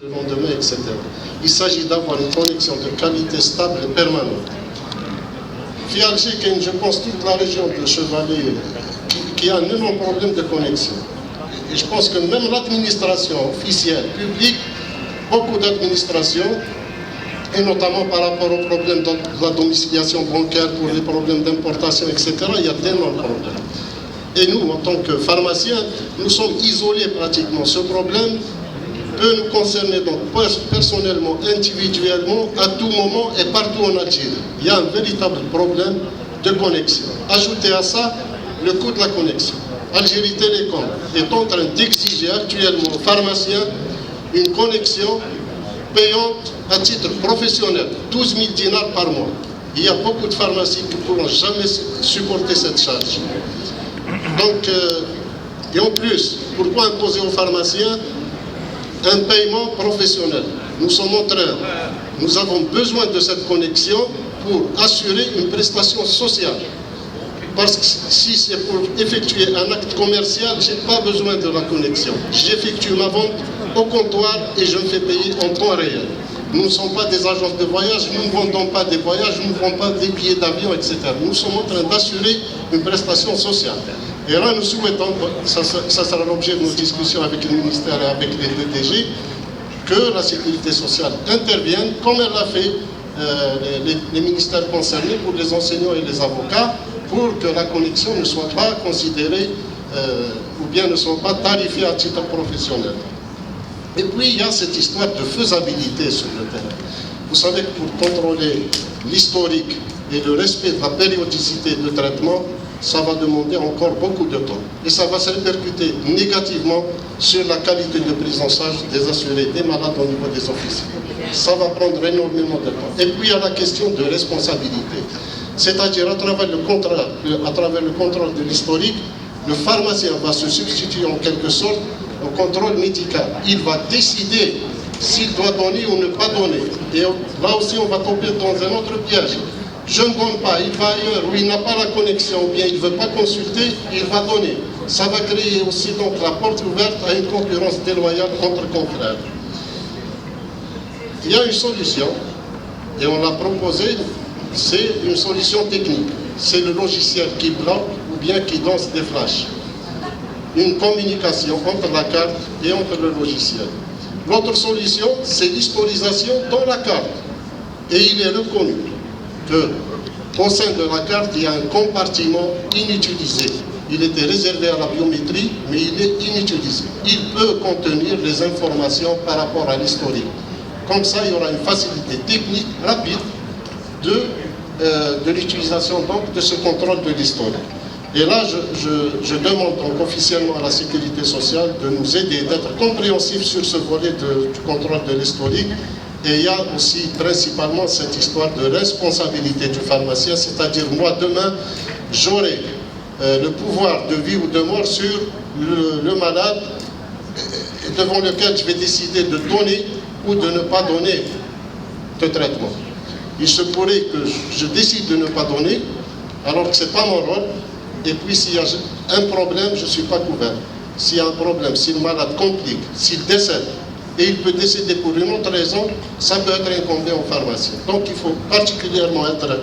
le lendemain, etc. Il s'agit d'avoir une connexion de qualité stable et permanente. Fialger, je pense toute la région de Chevalet qui a un énorme problème de connexion. Et je pense que même l'administration officielle, publique, beaucoup d'administrations, et notamment par rapport au problème de la domiciliation bancaire pour les problèmes d'importation, etc., il y a d'énormes problèmes. Et nous, en tant que pharmaciens, nous sommes isolés pratiquement. Ce problème peut nous concerner donc personnellement, individuellement, à tout moment et partout en Algérie. Il y a un véritable problème de connexion. Ajoutez à ça le coût de la connexion. Algérie Télécom est en train d'exiger actuellement aux pharmaciens une connexion payante à titre professionnel, 12 000 dinars par mois. Il y a beaucoup de pharmacies qui ne pourront jamais supporter cette charge. Donc, et en plus, pourquoi imposer aux pharmaciens un paiement professionnel? Nous avons besoin de cette connexion pour assurer une prestation sociale. Parce que si c'est pour effectuer un acte commercial, je n'ai pas besoin de la connexion. J'effectue ma vente au comptoir et je me fais payer en temps réel. Nous ne sommes pas des agences de voyage, nous ne vendons pas des voyages, nous ne vendons pas des billets d'avion, etc. Nous sommes en train d'assurer une prestation sociale. Et là, nous souhaitons, ça sera l'objet de nos discussions avec le ministère et avec les DDG, que la sécurité sociale intervienne, comme elle l'a fait les ministères concernés pour les enseignants et les avocats, pour que la connexion ne soit pas considérée ou bien ne soit pas tarifée à titre professionnel. Et puis, il y a cette histoire de faisabilité sur le terrain. Vous savez que pour contrôler l'historique et le respect de la périodicité de traitement, ça va demander encore beaucoup de temps. Et ça va se répercuter négativement sur la qualité de prise en charge des assurés, des malades au niveau des officiers. Ça va prendre énormément de temps. Et puis, il y a la question de responsabilité. C'est-à-dire, à travers le contrôle de l'historique, le pharmacien va se substituer en quelque sorte au contrôle médical. Il va décider s'il doit donner ou ne pas donner. Et là aussi, on va tomber dans un autre piège. Je ne donne pas, il va ailleurs où il n'a pas la connexion, ou bien il ne veut pas consulter, il va donner. Ça va créer aussi donc la porte ouverte à une concurrence déloyale entre confrères. Il y a une solution, et on l'a proposée, c'est une solution technique. C'est le logiciel qui bloque ou bien qui lance des flashs. Une communication entre la carte et entre le logiciel. L'autre solution, c'est l'historisation dans la carte. Et il est reconnu qu'au sein de la carte, il y a un compartiment inutilisé. Il était réservé à la biométrie, mais il est inutilisé. Il peut contenir les informations par rapport à l'historique. Comme ça, il y aura une facilité technique rapide de l'utilisation de ce contrôle de l'historique. Et là, je demande donc officiellement à la sécurité sociale de nous aider, d'être compréhensifs sur ce volet du contrôle de l'historique. Et il y a aussi principalement cette histoire de responsabilité du pharmacien, c'est-à-dire moi demain, j'aurai le pouvoir de vie ou de mort sur le malade devant lequel je vais décider de donner ou de ne pas donner de traitement. Il se pourrait que je décide de ne pas donner, alors que ce n'est pas mon rôle. Et puis s'il y a un problème, je ne suis pas couvert. S'il y a un problème, si le malade complique, s'il décède, et il peut décéder pour une autre raison, ça peut être incombé au pharmacien. Donc il faut particulièrement être,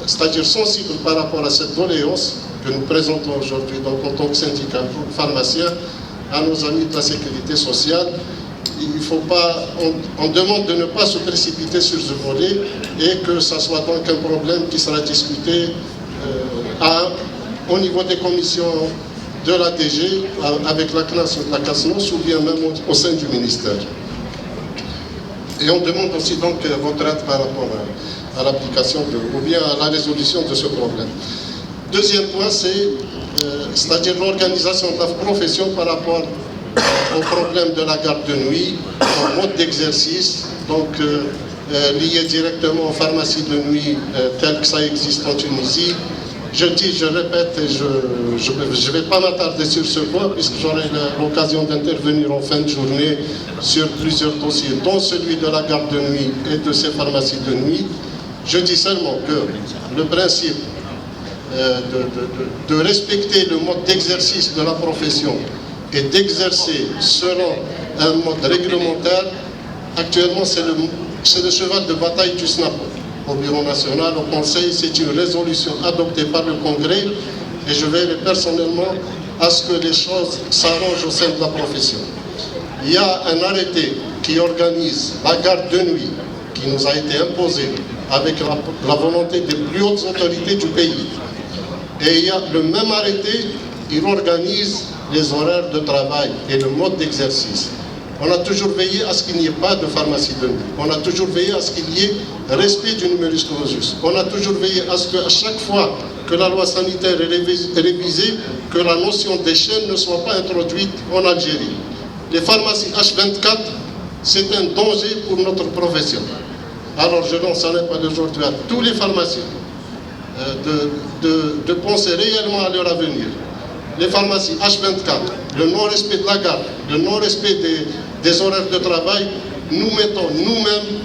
c'est-à-dire sensible par rapport à cette doléance que nous présentons aujourd'hui en tant que syndicat pharmacien à nos amis de la sécurité sociale. Il faut pas, on demande de ne pas se précipiter sur ce volet et que ça soit donc un problème qui sera discuté au niveau des commissions de la DG, avec la CNAS ou la CASNOS, ou bien même au sein du ministère. Et on demande aussi donc votre aide par rapport à l'application ou bien à la résolution de ce problème. Deuxième point, c'est-à-dire l'organisation de la profession par rapport au problème de la garde de nuit, au mode d'exercice, donc lié directement aux pharmacies de nuit telles que ça existe en Tunisie. Je dis, je répète, et je ne vais pas m'attarder sur ce point, puisque j'aurai l'occasion d'intervenir en fin de journée sur plusieurs dossiers, dont celui de la garde de nuit et de ces pharmacies de nuit. Je dis seulement que le principe de respecter le mode d'exercice de la profession et d'exercer selon un mode réglementaire Actuellement, c'est le cheval de bataille du SNAP. Au Bureau national, au Conseil, c'est une résolution adoptée par le Congrès et je veillerai personnellement à ce que les choses s'arrangent au sein de la profession. Il y a un arrêté qui organise la garde de nuit qui nous a été imposée avec la volonté des plus hautes autorités du pays. Et il y a le même arrêté, il organise les horaires de travail et le mode d'exercice. On a toujours veillé à ce qu'il n'y ait pas de pharmacie de nuit. On a toujours veillé à ce qu'il y ait respect du numerus clausus. On a toujours veillé à ce qu'à chaque fois que la loi sanitaire est révisée, que la notion des chaînes ne soit pas introduite en Algérie. Les pharmacies H24, c'est un danger pour notre profession. Alors je lance un appel aujourd'hui à tous les pharmaciens de penser réellement à leur avenir. Les pharmacies H24, le non-respect de la garde, le non-respect des horaires de travail, nous mettons nous-mêmes,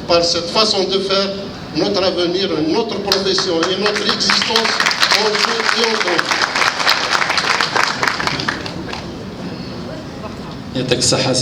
par cette façon de faire, notre avenir, notre profession et notre existence en jeu et en danger.